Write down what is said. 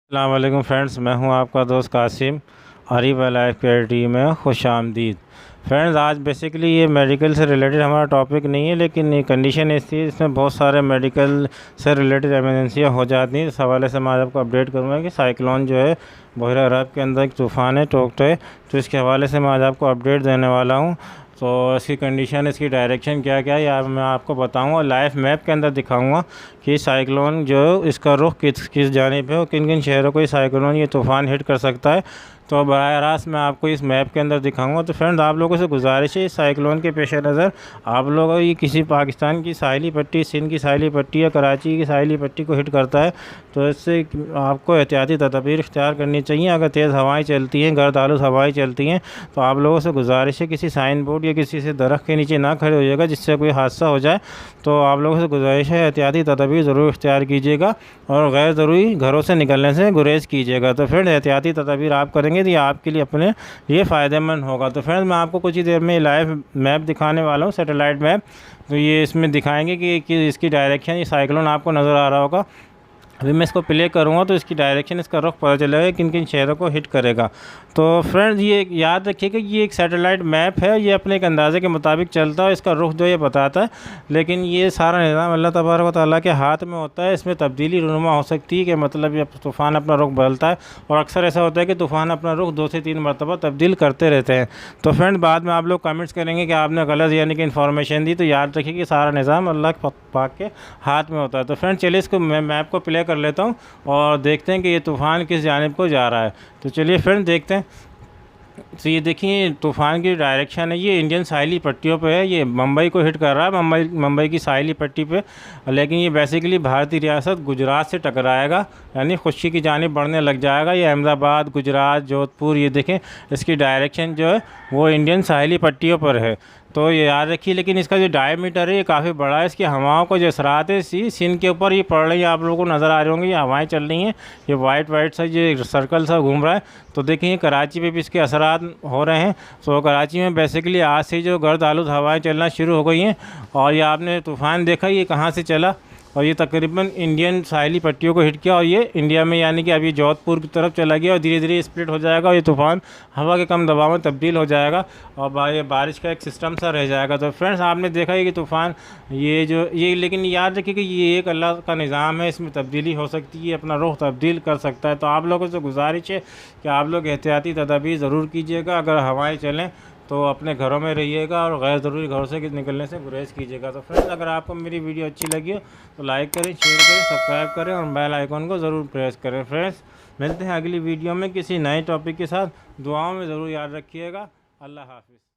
अस्सलाम वालेकुम फ्रेंड्स, मैं हूं आपका दोस्त Qasim. Areeb life care team में खुश आमदीद। फ्रेंड्स, आज बेसिकली ये मेडिकल से रिलेटेड हमारा टॉपिक नहीं है, लेकिन ये कंडीशन ऐसी है इसमें बहुत सारे मेडिकल से रिलेटेड एमरजेंसियाँ हो जाती हैं। इस हवाले से मैं आज आपको अपडेट करूँगा कि साइक्लोन जो है बहरा अरब के अंदर एक तूफ़ान है टोक्टे, तो इसके हवाले से मैं आज आपको अपडेट देने वाला हूँ। तो इसकी कंडीशन, इसकी डायरेक्शन क्या क्या है या मैं आपको बताऊंगा, लाइव मैप के अंदर दिखाऊंगा कि साइक्लोन जो इसका रुख किस किस जानिब है और किन किन शहरों को ये साइक्लोन, ये तूफ़ान हिट कर सकता है। तो बराह रास्त मैं आपको इस मैप के अंदर दिखाऊंगा। तो फ्रेंड्स, आप लोगों से गुजारिश है, इस साइक्लोन के पेश नज़र आप लोगों ये किसी पाकिस्तान की साहिली पट्टी, सिंध की साहिली पट्टी या कराची की साहिली पट्टी को हिट करता है तो इससे आपको एहतियाती तदबीर इख्तियार करनी चाहिए। अगर तेज़ हवाएँ चलती हैं, गर्द आलूद हवाएँ चलती हैं, तो आप लोगों से गुजारिश है किसी साइन बोर्ड या किसी से दरख्त के नीचे ना खड़े होइएगा जिससे कोई हादसा हो जाए। तो आप लोगों से गुजारिश है एहतियाती तदबीर ज़रूर इख्तियार कीजिएगा और गैर ज़रूरी घरों से निकलने से गुरेज कीजिएगा। तो फ्रेंड, एहतियाती तदबीर आप करेंगे तो ये आपके लिए अपने लिए फ़ायदेमंद होगा। तो फ्रेंड्स, मैं आपको कुछ ही देर में लाइव मैप दिखाने वाला हूँ, सैटेलाइट मैप। तो ये इसमें दिखाएंगे कि इसकी डायरेक्शन, ये साइक्लोन आपको नज़र आ रहा होगा। अभी मैं इसको प्ले करूँगा तो इसकी डायरेक्शन, इसका रुख पता चलेगा किन किन शहरों को हिट करेगा। तो फ्रेंड्स, ये याद रखिए कि ये एक सैटेलाइट मैप है, ये अपने एक अंदाज़े के मुताबिक चलता है, इसका रुख जो ये बताता है, लेकिन ये सारा निज़ाम अल्लाह तबारक व तआला के हाथ में होता है। इसमें तब्दीली रूनुमा हो सकती है कि मतलब ये तूफ़ान अपना रुख बदलता है, और अक्सर ऐसा होता है कि तूफ़ान अपना रुख 2 से 3 मरतबा तब्दील करते रहते हैं। तो फ्रेंड, बाद में आप लोग कमेंट्स करेंगे कि आपने गलत यानी कि इन्फॉर्मेशन दी, तो याद रखिए कि सारा निज़ाम अल्लाह पाक के हाथ में होता है। तो फ्रेंड, चलिए इसको मैं मैप को प्ले कर लेता हूँ और देखते हैं कि ये तूफ़ान किस जानिब को जा रहा है। तो चलिए फ्रेंड देखते हैं। तो ये देखिए तूफ़ान की डायरेक्शन है, ये इंडियन साहिली पट्टियों पे है, ये मुंबई को हिट कर रहा है, मुंबई की साहिली पट्टी पे। लेकिन ये बेसिकली भारतीय रियासत गुजरात से टकराएगा, यानी खुशी की जानिब बढ़ने लग जाएगा। ये अहमदाबाद, गुजरात, जोधपुर, ये देखें इसकी डायरेक्शन जो है वो इंडियन साहिली पट्टियों पर है। तो ये याद रखिए, लेकिन इसका जो डायमीटर है ये काफ़ी बड़ा है। इसकी हवाओं को जो असरात है सिंध के ऊपर ये पड़ रही है, आप लोगों को नज़र आ रहे होंगे, ये हवाएं चल रही हैं, ये वाइट सा जो सर्कल सा घूम रहा है। तो देखिए कराची पे भी इसके असरात हो रहे हैं। तो कराची में बेसिकली आज से जो गर्द आलूद हवाएं चलना शुरू हो गई हैं, और ये आपने तूफ़ान देखा ये कहाँ से चला, और ये तकरीबन इंडियन साहिली पट्टियों को हिट किया, और ये इंडिया में यानी कि अभी जोधपुर की तरफ चला गया और धीरे धीरे स्प्लिट हो जाएगा और ये तूफ़ान हवा के कम दबाव में तब्दील हो जाएगा और ये बारिश का एक सिस्टम सा रह जाएगा। तो फ्रेंड्स, आपने देखा है कि तूफ़ान ये लेकिन याद रखिए कि ये एक अल्लाह का निज़ाम है, इसमें तब्दीली हो सकती है, अपना रुख तब्दील कर सकता है। तो आप लोगों से गुजारिश है कि आप लोग एहतियाती तदाबीर ज़रूर कीजिएगा। अगर हवाएँ चलें तो अपने घरों में रहिएगा और गैर ज़रूरी घरों से निकलने से गुरेज कीजिएगा। तो फ्रेंड्स, अगर आपको मेरी वीडियो अच्छी लगी हो तो लाइक करें, शेयर करें, सब्सक्राइब करें और बेल आइकॉन को ज़रूर प्रेस करें। फ्रेंड्स, मिलते हैं अगली वीडियो में किसी नए टॉपिक के साथ। दुआओं में ज़रूर याद रखिएगा। अल्लाह हाफ़िज़।